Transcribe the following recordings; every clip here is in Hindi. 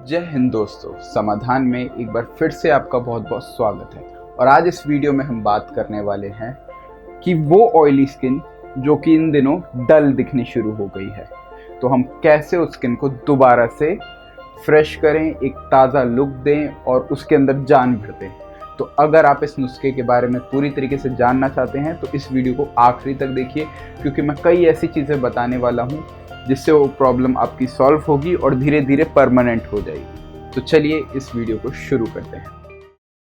जय हिंद दोस्तों, समाधान में एक बार फिर से आपका बहुत बहुत स्वागत है। और आज इस वीडियो में हम बात करने वाले हैं कि वो ऑयली स्किन जो कि इन दिनों डल दिखनी शुरू हो गई है, तो हम कैसे उस स्किन को दोबारा से फ्रेश करें, एक ताज़ा लुक दें और उसके अंदर जान भर दें। तो अगर आप इस नुस्खे के बारे में पूरी तरीके से जानना चाहते हैं तो इस वीडियो को आखिरी तक देखिए, क्योंकि मैं कई ऐसी चीज़ें बताने वाला हूँ जिससे वो प्रॉब्लम आपकी सॉल्व होगी और धीरे धीरे परमानेंट हो जाएगी। तो चलिए इस वीडियो को शुरू करते हैं।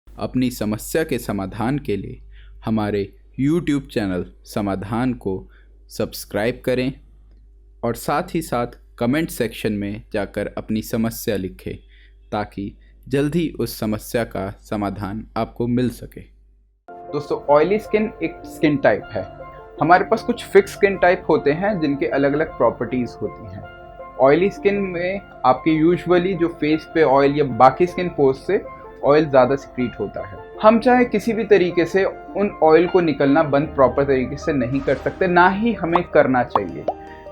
अपनी समस्या के समाधान के लिए हमारे YouTube चैनल समाधान को सब्सक्राइब करें और साथ ही साथ कमेंट सेक्शन में जाकर अपनी समस्या लिखें ताकि जल्द ही उस समस्या का समाधान आपको मिल सके। दोस्तों, ऑयली स्किन एक स्किन टाइप है। हमारे पास कुछ फिक्स स्किन टाइप होते हैं जिनके अलग अलग प्रॉपर्टीज़ होती हैं। ऑयली स्किन में आपके यूजुअली जो फेस पे ऑयल या बाकी स्किन पोर्स से ऑयल ज़्यादा सिक्रीट होता है। हम चाहे किसी भी तरीके से उन ऑयल को निकलना बंद प्रॉपर तरीके से नहीं कर सकते, ना ही हमें करना चाहिए,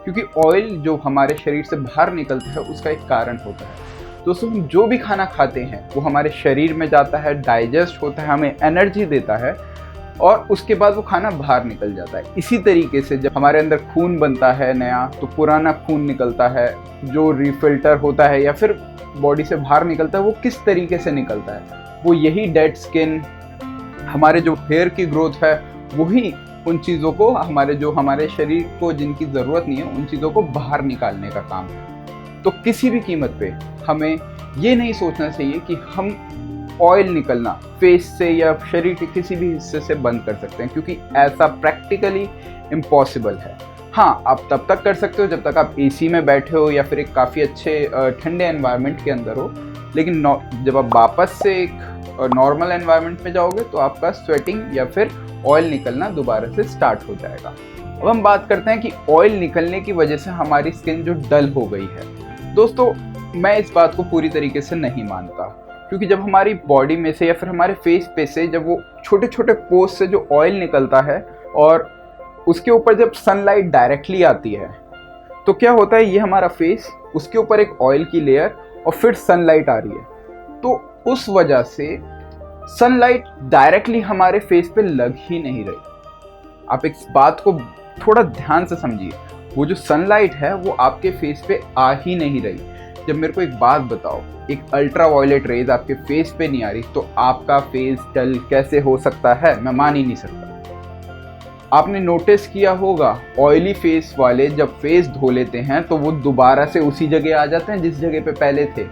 क्योंकि ऑयल जो हमारे शरीर से बाहर निकलता है उसका एक कारण होता है। दोस्तों, हम जो भी खाना खाते हैं वो हमारे शरीर में जाता है, डाइजेस्ट होता है, हमें एनर्जी देता है और उसके बाद वो खाना बाहर निकल जाता है। इसी तरीके से जब हमारे अंदर खून बनता है नया, तो पुराना खून निकलता है जो रिफिल्टर होता है या फिर बॉडी से बाहर निकलता है। वो किस तरीके से निकलता है? वो यही डेड स्किन, हमारे जो हेयर की ग्रोथ है, वही उन चीज़ों को हमारे शरीर को जिनकी ज़रूरत नहीं है उन चीज़ों को बाहर निकालने का काम है। तो किसी भी कीमत पे हमें ये नहीं सोचना चाहिए कि हम ऑयल निकलना फेस से या शरीर के किसी भी हिस्से से बंद कर सकते हैं, क्योंकि ऐसा प्रैक्टिकली इम्पॉसिबल है। हाँ, आप तब तक कर सकते हो जब तक आप एसी में बैठे हो या फिर एक काफ़ी अच्छे ठंडे एनवायरनमेंट के अंदर हो, लेकिन जब आप वापस से एक नॉर्मल एनवायरनमेंट में जाओगे तो आपका स्वेटिंग या फिर ऑयल निकलना दोबारा से स्टार्ट हो जाएगा। अब हम बात करते हैं कि ऑयल निकलने की वजह से हमारी स्किन जो डल हो गई है। दोस्तों, मैं इस बात को पूरी तरीके से नहीं मानता, क्योंकि जब हमारी बॉडी में से या फिर हमारे फेस पे से जब वो छोटे छोटे पोर्स से जो ऑयल निकलता है और उसके ऊपर जब सनलाइट डायरेक्टली आती है, तो क्या होता है, ये हमारा फेस, उसके ऊपर एक ऑयल की लेयर और फिर सनलाइट आ रही है, तो उस वजह से सनलाइट डायरेक्टली हमारे फेस पे लग ही नहीं रही। आप इस बात को थोड़ा ध्यान से समझिए, वो जो सनलाइट है वो आपके फेस पे आ ही नहीं रही। जब मेरे को एक बात बताओ, एक अल्ट्रा वायलेट रेज आपके फेस पे नहीं आ रही तो आपका फेस डल कैसे हो सकता है? मैं मान ही नहीं सकता। आपने नोटिस किया होगा, ऑयली फेस वाले जब फेस धो लेते हैं तो वो दोबारा से उसी जगह आ जाते हैं जिस जगह पे पहले थे।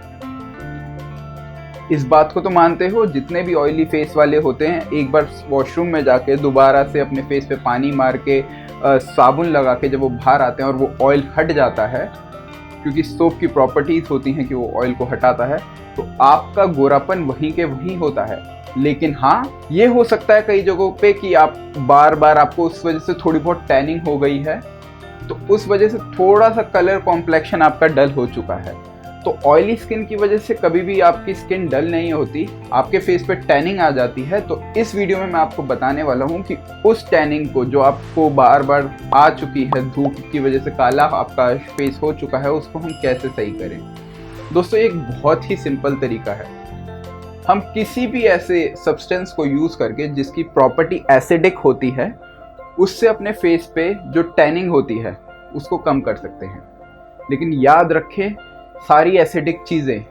इस बात को तो मानते हो, जितने भी ऑयली फेस वाले होते हैं एक बार वॉशरूम में जाके दोबारा से अपने फेस पे पानी मार के साबुन लगा के जब वो बाहर आते हैं और वो ऑयल हट जाता है, क्योंकि सोप की प्रॉपर्टीज होती हैं कि वो ऑयल को हटाता है, तो आपका गोरापन वहीं के वहीं होता है। लेकिन हाँ, ये हो सकता है कई जगहों पे कि आप बार बार आपको उस वजह से थोड़ी बहुत टैनिंग हो गई है, तो उस वजह से थोड़ा सा कलर कॉम्प्लेक्शन आपका डल हो चुका है। तो ऑयली स्किन की वजह से कभी भी आपकी स्किन डल नहीं होती, आपके फेस पे टैनिंग आ जाती है। तो इस वीडियो में मैं आपको बताने वाला हूँ कि उस टैनिंग को जो आपको बार बार आ चुकी है, धूप की वजह से काला आपका फेस हो चुका है, उसको हम कैसे सही करें। दोस्तों, एक बहुत ही सिंपल तरीका है। हम किसी भी ऐसे सब्सटेंस को यूज़ करके जिसकी प्रॉपर्टी एसिडिक होती है, उससे अपने फेस पे जो टैनिंग होती है उसको कम कर सकते हैं। लेकिन याद रखें, सारी एसिडिक चीज़ें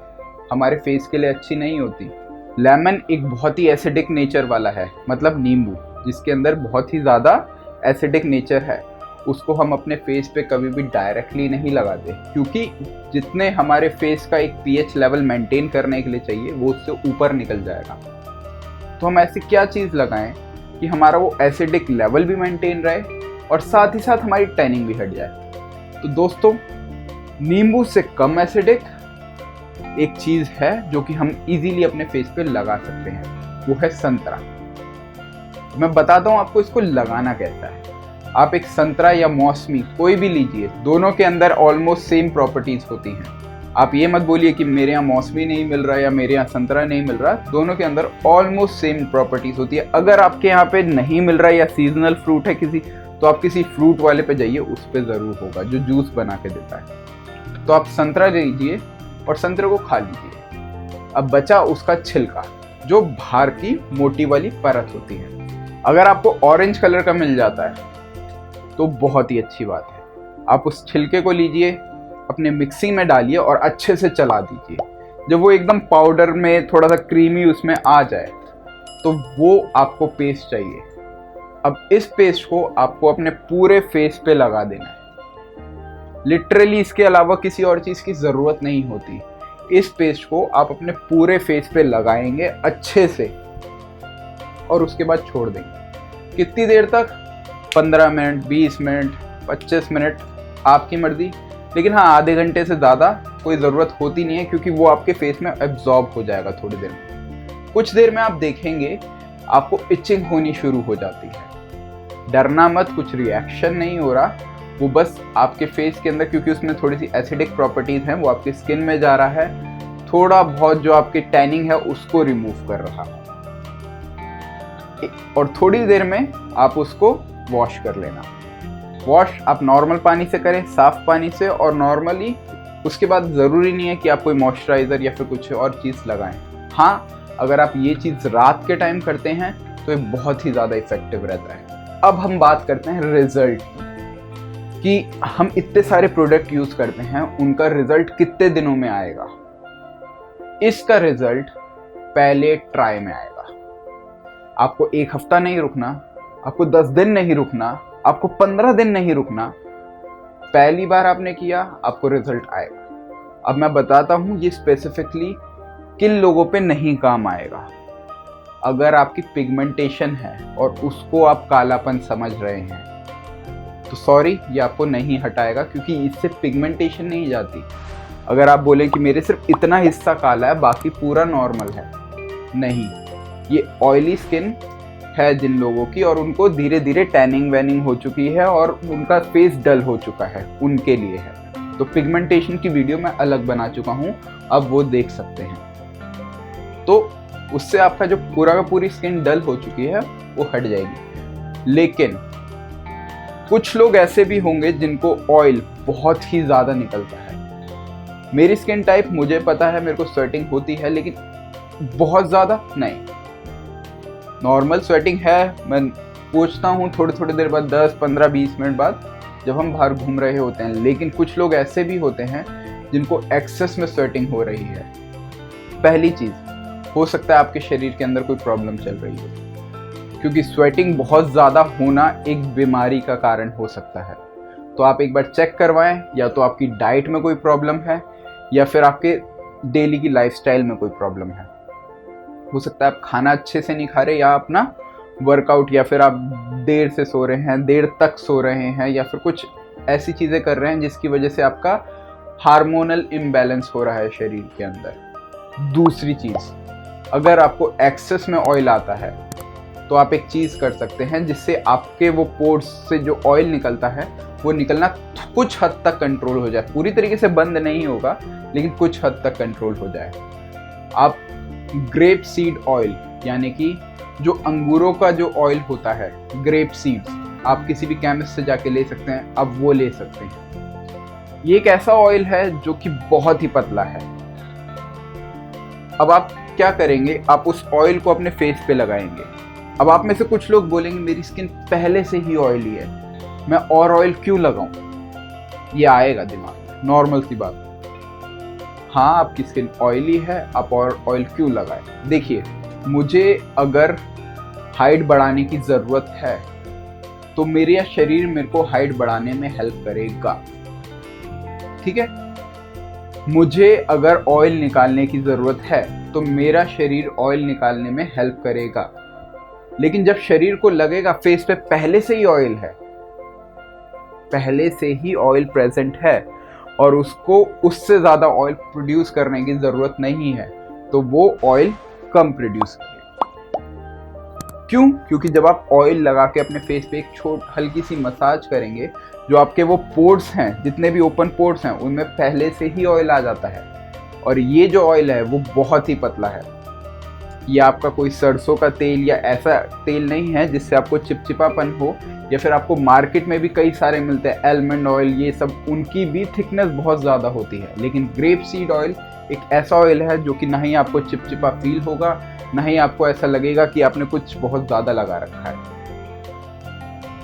हमारे फेस के लिए अच्छी नहीं होती। लेमन एक बहुत ही एसिडिक नेचर वाला है, मतलब नींबू, जिसके अंदर बहुत ही ज़्यादा एसिडिक नेचर है, उसको हम अपने फेस पे कभी भी डायरेक्टली नहीं लगाते, क्योंकि जितने हमारे फेस का एक पीएच लेवल मेंटेन करने के लिए चाहिए वो उससे ऊपर निकल जाएगा। तो हम ऐसी क्या चीज़ लगाएं कि हमारा वो एसिडिक लेवल भी मेंटेन रहे और साथ ही साथ हमारी टैनिंग भी हट जाए। तो दोस्तों, नींबू से कम एसिडिक एक चीज़ है जो कि हम इजीली अपने फेस पे लगा सकते हैं, वो है संतरा। मैं बताता हूँ आपको इसको लगाना कैसा है। आप एक संतरा या मौसमी कोई भी लीजिए, दोनों के अंदर ऑलमोस्ट सेम प्रॉपर्टीज़ होती हैं। आप ये मत बोलिए कि मेरे यहाँ मौसमी नहीं मिल रहा या मेरे यहाँ संतरा नहीं मिल रहा, दोनों के अंदर ऑलमोस्ट सेम प्रॉपर्टीज़ होती है। अगर आपके यहाँ पे नहीं मिल रहा या सीजनल फ्रूट है किसी, तो आप किसी फ्रूट वाले पे जाइए, उस पे ज़रूर होगा जो जूस बना के देता है। तो आप संतरा लीजिए, और संतरे को खा लीजिए। अब बचा उसका छिलका, जो बाहर की मोटी वाली परत होती है। अगर आपको ऑरेंज कलर का मिल जाता है तो बहुत ही अच्छी बात है। आप उस छिलके को लीजिए, अपने मिक्सी में डालिए और अच्छे से चला दीजिए। जब वो एकदम पाउडर में थोड़ा सा क्रीमी उसमें आ जाए तो वो आपको पेस्ट चाहिए। अब इस पेस्ट को आपको अपने पूरे फेस पे लगा देना है। लिटरली इसके अलावा किसी और चीज़ की ज़रूरत नहीं होती। इस पेस्ट को आप अपने पूरे फेस पे लगाएंगे अच्छे से और उसके बाद छोड़ देंगे। कितनी देर तक? 15 मिनट, 20 मिनट, 25 मिनट, आपकी मर्जी। लेकिन हाँ, आधे घंटे से ज़्यादा कोई ज़रूरत होती नहीं है, क्योंकि वो आपके फेस में एब्जॉर्ब हो जाएगा थोड़ी देर में। कुछ देर में आप देखेंगे आपको इचिंग होनी शुरू हो जाती है। डरना मत, कुछ रिएक्शन नहीं हो रहा, वो बस आपके फेस के अंदर, क्योंकि उसमें थोड़ी सी एसिडिक प्रॉपर्टीज़ हैं, वो आपकी स्किन में जा रहा है, थोड़ा बहुत जो आपकी टैनिंग है उसको रिमूव कर रहा है। और थोड़ी देर में आप उसको वॉश कर लेना। वॉश आप नॉर्मल पानी से करें, साफ पानी से, और नॉर्मली उसके बाद ज़रूरी नहीं है कि आप कोई मॉइस्चराइज़र या फिर कुछ और चीज़ लगाएं। हाँ, अगर आप ये चीज़ रात के टाइम करते हैं तो ये बहुत ही ज़्यादा इफेक्टिव रहता है। अब हम बात करते हैं रिजल्ट की, कि हम इतने सारे प्रोडक्ट यूज़ करते हैं, उनका रिजल्ट कितने दिनों में आएगा। इसका रिजल्ट पहले ट्राई में आएगा। आपको 1 हफ्ता नहीं रुकना, आपको 10 दिन नहीं रुकना, आपको 15 दिन नहीं रुकना। पहली बार आपने किया, आपको रिजल्ट आएगा। अब मैं बताता हूँ ये स्पेसिफिकली किन लोगों पे नहीं काम आएगा। अगर आपकी पिगमेंटेशन है और उसको आप कालापन समझ रहे हैं तो सॉरी, ये आपको नहीं हटाएगा, क्योंकि इससे पिगमेंटेशन नहीं जाती। अगर आप बोलें कि मेरे सिर्फ इतना हिस्सा काला है, बाकी पूरा नॉर्मल है, नहीं, ये ऑयली स्किन है जिन लोगों की, और उनको धीरे धीरे टैनिंग वैनिंग हो चुकी है और उनका फेस डल हो चुका है, उनके लिए है। तो पिगमेंटेशन की वीडियो मैं अलग बना चुका हूँ, अब वो देख सकते हैं। तो उससे आपका जो पूरा का पूरी स्किन डल हो चुकी है वो हट जाएगी। लेकिन कुछ लोग ऐसे भी होंगे जिनको ऑयल बहुत ही ज़्यादा निकलता है। मेरी स्किन टाइप मुझे पता है, मेरे को स्वेटिंग होती है, लेकिन बहुत ज़्यादा नहीं, नॉर्मल स्वेटिंग है। मैं पूछता हूँ थोड़ी देर बाद, 10, 15, 20 मिनट बाद, जब हम बाहर घूम रहे होते हैं। लेकिन कुछ लोग ऐसे भी होते हैं जिनको एक्सेस में स्वेटिंग हो रही है। पहली चीज़, हो सकता है आपके शरीर के अंदर कोई प्रॉब्लम चल रही हो, क्योंकि स्वेटिंग बहुत ज़्यादा होना एक बीमारी का कारण हो सकता है। तो आप एक बार चेक करवाएं, या तो आपकी डाइट में कोई प्रॉब्लम है या फिर आपके डेली की लाइफस्टाइल में कोई प्रॉब्लम है। हो सकता है आप खाना अच्छे से नहीं खा रहे, या अपना वर्कआउट, या फिर आप देर से सो रहे हैं, देर तक सो रहे हैं, या फिर कुछ ऐसी चीज़ें कर रहे हैं जिसकी वजह से आपका हार्मोनल इम्बैलेंस हो रहा है शरीर के अंदर। दूसरी चीज़, अगर आपको एक्सेस में ऑयल आता है तो आप एक चीज़ कर सकते हैं जिससे आपके वो पोर्स से जो ऑयल निकलता है वो निकलना कुछ हद तक कंट्रोल हो जाए। पूरी तरीके से बंद नहीं होगा, लेकिन कुछ हद तक कंट्रोल हो जाए। आप ग्रेप सीड ऑयल, यानी कि जो अंगूरों का जो ऑयल होता है, ग्रेप सीड्स, आप किसी भी केमिस्ट से जाके ले सकते हैं, आप वो ले सकते हैं। ये एक ऐसा ऑयल है जो कि बहुत ही पतला है। अब आप क्या करेंगे, आप उस ऑयल को अपने फेस पे लगाएंगे। अब आप में से कुछ लोग बोलेंगे मेरी स्किन पहले से ही ऑयली है, मैं और ऑयल क्यों लगाऊं। ये आएगा दिमाग में, नॉर्मल सी बात। हाँ, आपकी स्किन ऑयली है, आप और ऑयल क्यों लगाएं। देखिए, मुझे अगर हाइट बढ़ाने की ज़रूरत है तो मेरा शरीर मेरे को हाइट बढ़ाने में हेल्प करेगा, ठीक है। मुझे अगर ऑयल निकालने की ज़रूरत है तो मेरा शरीर ऑयल निकालने में हेल्प करेगा। लेकिन जब शरीर को लगेगा फेस पे पहले से ही ऑयल है, पहले से ही ऑयल प्रेजेंट है और उसको उससे ज़्यादा ऑयल प्रोड्यूस करने की ज़रूरत नहीं है, तो वो ऑयल कम प्रोड्यूस करेगा। क्यों? क्योंकि जब आप ऑयल लगा के अपने फेस पे एक हल्की सी मसाज करेंगे, जो आपके वो पोर्स हैं, जितने भी ओपन पोर्स हैं, उनमें पहले से ही ऑयल आ जाता है। और ये जो ऑयल है वो बहुत ही पतला है। ये आपका कोई सरसों का तेल या ऐसा तेल नहीं है जिससे आपको चिपचिपापन हो या फिर आपको मार्केट में भी कई सारे मिलते हैं आलमंड ऑयल, ये सब, उनकी भी थिकनेस बहुत ज़्यादा होती है। लेकिन ग्रेप सीड ऑयल एक ऐसा ऑयल है जो कि ना ही आपको चिपचिपा फील होगा, ना ही आपको ऐसा लगेगा कि आपने कुछ बहुत ज़्यादा लगा रखा है।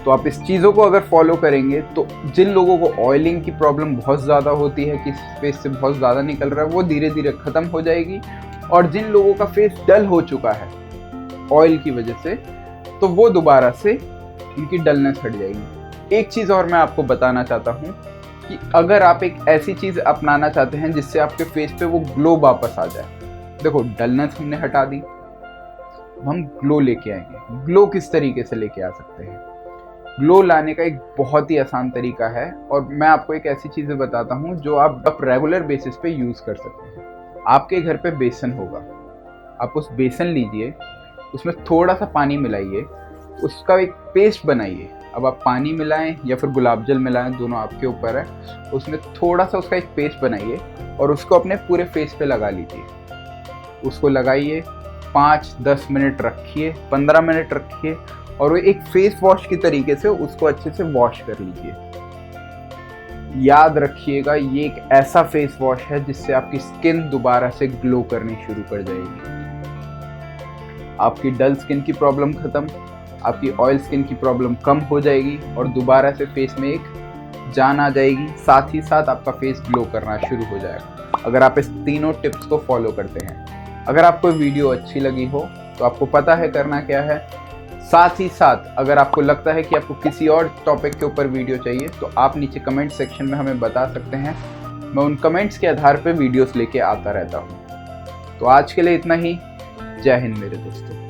तो आप इस चीज़ों को अगर फॉलो करेंगे तो जिन लोगों को ऑयलिंग की प्रॉब्लम बहुत ज़्यादा होती है कि फेस से बहुत ज़्यादा निकल रहा है, वो धीरे धीरे ख़त्म हो जाएगी। और जिन लोगों का फेस डल हो चुका है ऑयल की वजह से, तो वो दोबारा से उनकी डलनेस हट जाएगी। एक चीज़ और मैं आपको बताना चाहता हूँ कि अगर आप एक ऐसी चीज़ अपनाना चाहते हैं जिससे आपके फेस पे वो ग्लो वापस आ जाए, देखो डलनेस हमने हटा दी, हम ग्लो लेके आएंगे। ग्लो किस तरीके से लेके आ सकते हैं? ग्लो लाने का एक बहुत ही आसान तरीका है, और मैं आपको एक ऐसी चीज़ें बताता हूँ जो आप रेगुलर बेसिस पे यूज़ कर सकते हैं। आपके घर पे बेसन होगा, आप उस बेसन लीजिए, उसमें थोड़ा सा पानी मिलाइए, उसका एक पेस्ट बनाइए। अब आप पानी मिलाएं या फिर गुलाब जल मिलाएं, दोनों आपके ऊपर है। उसमें थोड़ा सा उसका एक पेस्ट बनाइए और उसको अपने पूरे फेस पे लगा लीजिए। उसको लगाइए, 5-10 मिनट रखिए, 15 मिनट रखिए, और वो एक फेस वॉश की तरीके से उसको अच्छे से वॉश कर लीजिए। याद रखिएगा, ये एक ऐसा फेस वॉश है जिससे आपकी स्किन दोबारा से ग्लो करनी शुरू कर जाएगी। आपकी डल स्किन की प्रॉब्लम खत्म, आपकी ऑयल स्किन की प्रॉब्लम कम हो जाएगी, और दोबारा से फेस में एक जान आ जाएगी। साथ ही साथ आपका फेस ग्लो करना शुरू हो जाएगा अगर आप इस तीनों टिप्स को फॉलो करते हैं। अगर आपको वीडियो अच्छी लगी हो तो आपको पता है करना क्या है। साथ ही साथ अगर आपको लगता है कि आपको किसी और टॉपिक के ऊपर वीडियो चाहिए तो आप नीचे कमेंट सेक्शन में हमें बता सकते हैं। मैं उन कमेंट्स के आधार पर वीडियोस लेके आता रहता हूँ। तो आज के लिए इतना ही। जय हिंद मेरे दोस्तों।